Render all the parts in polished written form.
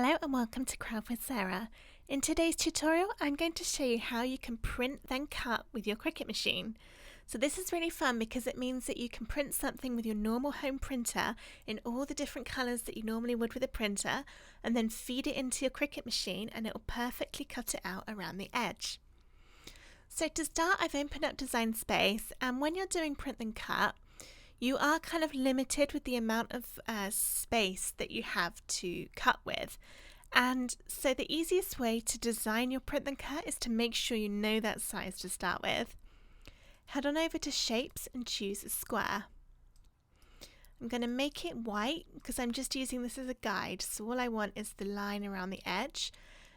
Hello and welcome to Craft with Sarah. In today's tutorial, I'm going to show you how you can print then cut with your Cricut machine. So this is really fun because it means that you can print something with your normal home printer in all the different colours that you normally would with a printer, and then feed it into your Cricut machine and it will perfectly cut it out around the edge. So to start, I've opened up Design Space, and when you're doing print then cut, you are kind of limited with the amount of space that you have to cut with. And so the easiest way to design your print then cut is to make sure you know that size to start with. Head on over to Shapes and choose a square. I'm going to make it white because I'm just using this as a guide, so all I want is the line around the edge.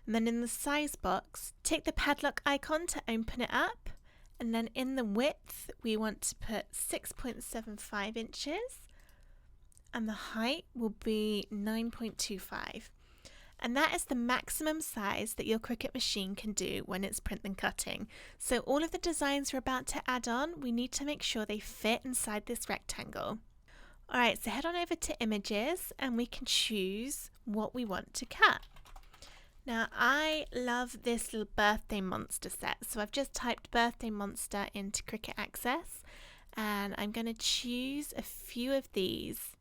And then in the size box, take the padlock icon to open it up. And then in the width, we want to put 6.75 inches, and the height will be 9.25. And that is the maximum size that your Cricut machine can do when it's print then cutting. So all of the designs we're about to add on, we need to make sure they fit inside this rectangle. Alright, so head on over to Images and we can choose what we want to cut. Now I love this little birthday monster set, so I've just typed birthday monster into Cricut Access, and I'm going to choose a few of these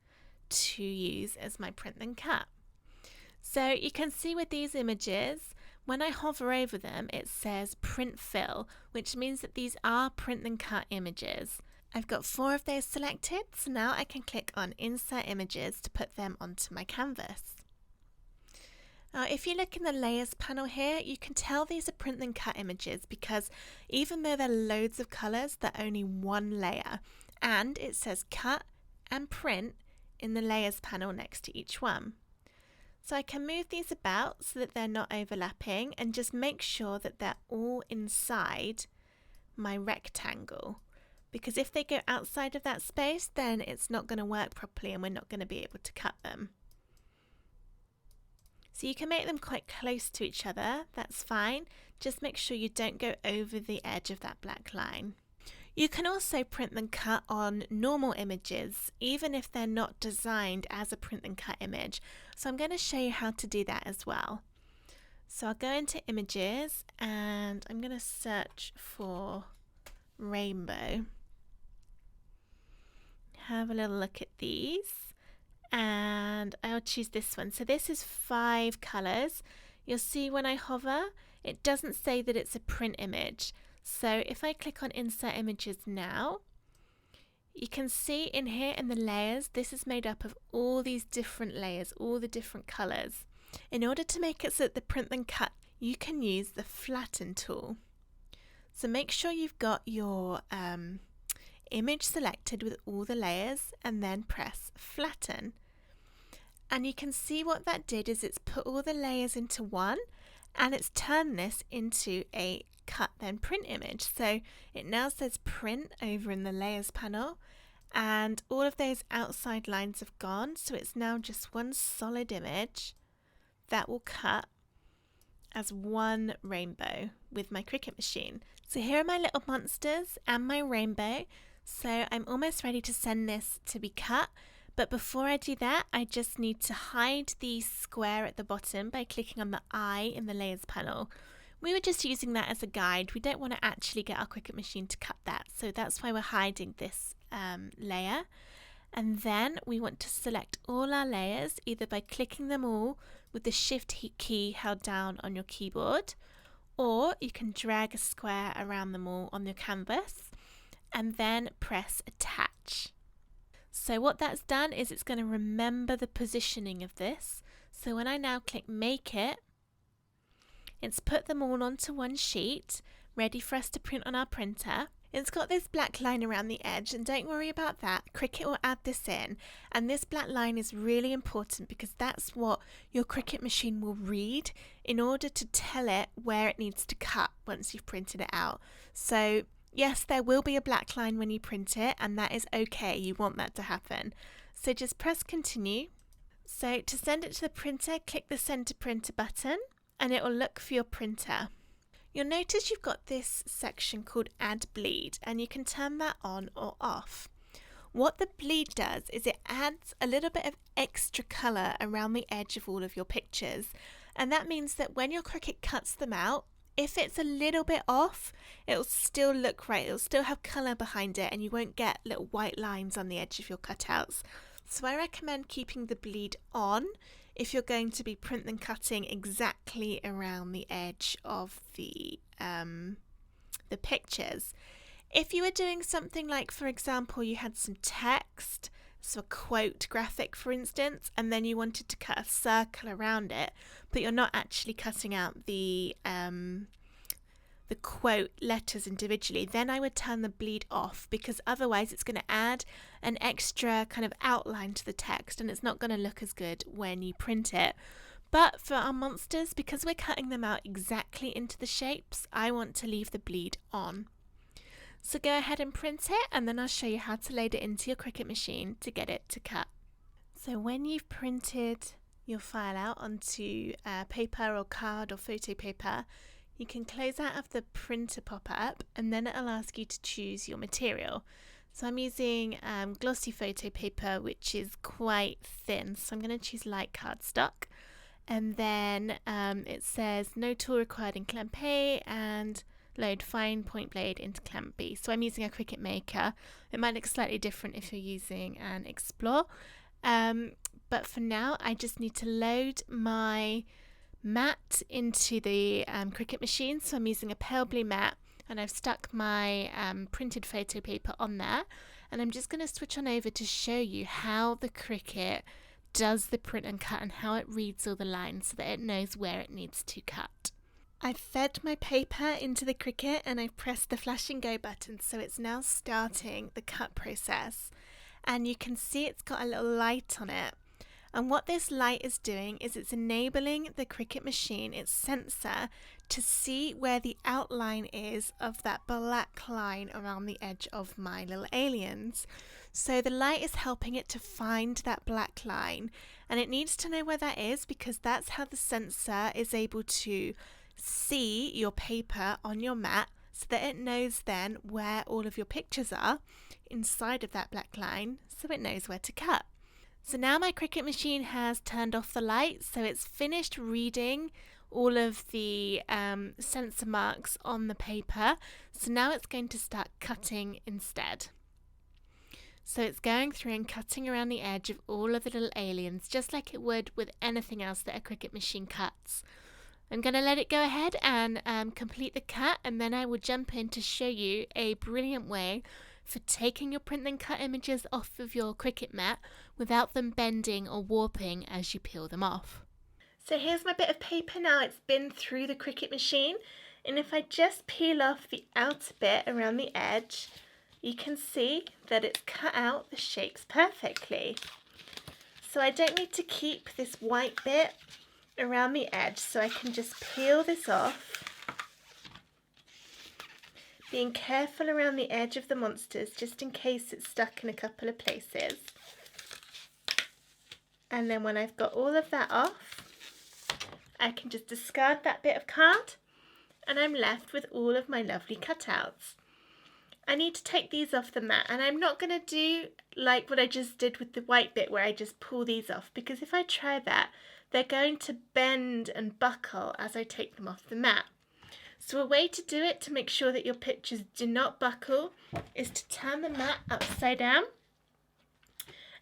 to use as my print then cut. So you can see with these images, when I hover over them it says print fill, which means that these are print then cut images. I've got 4 of those selected, so now I can click on insert images to put them onto my canvas. Now if you look in the layers panel here, you can tell these are print then cut images because even though there are loads of colours, they're only one layer, and it says cut and print in the layers panel next to each one. So I can move these about so that they're not overlapping and just make sure that they're all inside my rectangle, because if they go outside of that space then it's not going to work properly and we're not going to be able to cut them. So you can make them quite close to each other, that's fine, just make sure you don't go over the edge of that black line. You can also print then cut on normal images, even if they're not designed as a print then cut image. So I'm going to show you how to do that as well. So I'll go into Images and I'm going to search for rainbow. Have a little look at these. And I'll choose this one. So this is 5 colours. You'll see when I hover, it doesn't say that it's a print image. So if I click on Insert Images now, you can see in here in the layers, this is made up of all these different layers, all the different colours. In order to make it so that the print then cut, you can use the flatten tool. So make sure you've got your image selected with all the layers and then press flatten. And you can see what that did is it's put all the layers into one and it's turned this into a cut then print image. So it now says print over in the layers panel and all of those outside lines have gone, so it's now just one solid image that will cut as one rainbow with my Cricut machine. So here are my little monsters and my rainbow. So I'm almost ready to send this to be cut, but before I do that I just need to hide the square at the bottom by clicking on the eye in the layers panel. We were just using that as a guide, we don't want to actually get our Cricut machine to cut that, so that's why we're hiding this layer. And then we want to select all our layers either by clicking them all with the Shift key held down on your keyboard, or you can drag a square around them all on your canvas and then press attach. So what that's done is it's going to remember the positioning of this. So when I now click make it, it's put them all onto one sheet, ready for us to print on our printer. It's got this black line around the edge, and don't worry about that, Cricut will add this in, and this black line is really important because that's what your Cricut machine will read in order to tell it where it needs to cut once you've printed it out. So yes, there will be a black line when you print it, and that is okay, you want that to happen. So just press continue. So to send it to the printer, click the send to printer button and it will look for your printer. You'll notice you've got this section called add bleed and you can turn that on or off. What the bleed does is it adds a little bit of extra colour around the edge of all of your pictures, and that means that when your Cricut cuts them out, if it's a little bit off, it'll still look right, it'll still have colour behind it, and you won't get little white lines on the edge of your cutouts. So I recommend keeping the bleed on if you're going to be print and cutting exactly around the edge of the pictures. If you were doing something like, for example, you had some text, so a quote graphic for instance, and then you wanted to cut a circle around it, but you're not actually cutting out the quote letters individually, then I would turn the bleed off, because otherwise it's going to add an extra kind of outline to the text and it's not going to look as good when you print it. But for our monsters, because we're cutting them out exactly into the shapes, I want to leave the bleed on. So go ahead and print it, and then I'll show you how to load it into your Cricut machine to get it to cut. So when you've printed your file out onto paper or card or photo paper, you can close out of the printer pop-up, and then it'll ask you to choose your material. So I'm using glossy photo paper, which is quite thin, so I'm going to choose light cardstock. And then it says no tool required in clamp A, and load fine point blade into clamp B. So I'm using a Cricut Maker. It might look slightly different if you're using an Explore. But for now, I just need to load my mat into the Cricut machine. So I'm using a pale blue mat, and I've stuck my printed photo paper on there. And I'm just going to switch on over to show you how the Cricut does the print and cut and how it reads all the lines so that it knows where it needs to cut. I've fed my paper into the Cricut and I've pressed the flashing go button, so it's now starting the cut process. And you can see it's got a little light on it. And what this light is doing is it's enabling the Cricut machine, its sensor, to see where the outline is of that black line around the edge of my little aliens. So the light is helping it to find that black line, and it needs to know where that is, because that's how the sensor is able to see your paper on your mat, so that it knows then where all of your pictures are inside of that black line, so it knows where to cut. So now my Cricut machine has turned off the light, so it's finished reading all of the sensor marks on the paper. So now it's going to start cutting instead. So it's going through and cutting around the edge of all of the little aliens, just like it would with anything else that a Cricut machine cuts. I'm going to let it go ahead and complete the cut, and then I will jump in to show you a brilliant way for taking your print and cut images off of your Cricut mat without them bending or warping as you peel them off. So here's my bit of paper now. It's been through the Cricut machine, and if I just peel off the outer bit around the edge, you can see that it's cut out the shapes perfectly. So I don't need to keep this white bit around the edge, so I can just peel this off, being careful around the edge of the monsters just in case it's stuck in a couple of places. And then when I've got all of that off, I can just discard that bit of card, and I'm left with all of my lovely cutouts. I need to take these off the mat, and I'm not going to do like what I just did with the white bit where I just pull these off, because if I try that, they're going to bend and buckle as I take them off the mat. So a way to do it to make sure that your pictures do not buckle is to turn the mat upside down,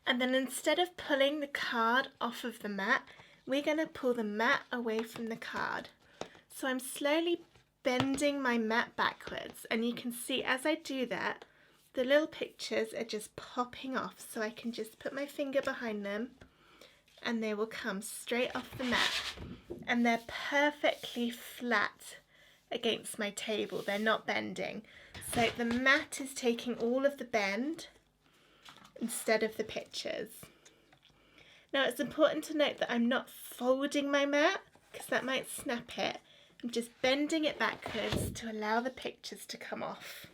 and then instead of pulling the card off of the mat, we're going to pull the mat away from the card. So I'm slowly bending my mat backwards, and you can see as I do that, the little pictures are just popping off, so I can just put my finger behind them and they will come straight off the mat, and they're perfectly flat against my table. They're not bending. So the mat is taking all of the bend instead of the pictures. Now it's important to note that I'm not folding my mat, because that might snap it. I'm just bending it backwards to allow the pictures to come off.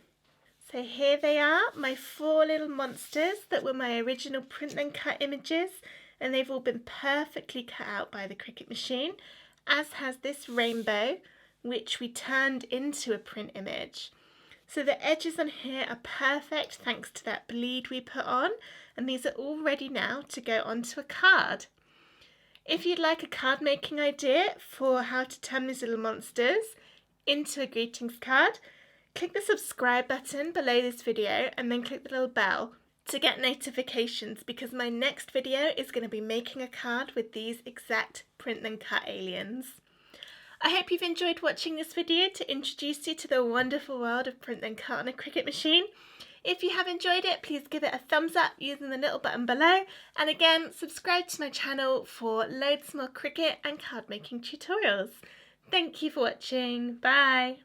So here they are, my 4 little monsters that were my original print and cut images, and they've all been perfectly cut out by the Cricut machine, as has this rainbow, which we turned into a print image. So the edges on here are perfect thanks to that bleed we put on, and these are all ready now to go onto a card. If you'd like a card making idea for how to turn these little monsters into a greetings card, click the subscribe button below this video and then click the little bell to get notifications, because my next video is going to be making a card with these exact print then cut aliens. I hope you've enjoyed watching this video to introduce you to the wonderful world of print then cut on a Cricut machine. If you have enjoyed it, please give it a thumbs up using the little button below, and again subscribe to my channel for loads more Cricut and card making tutorials. Thank you for watching. Bye!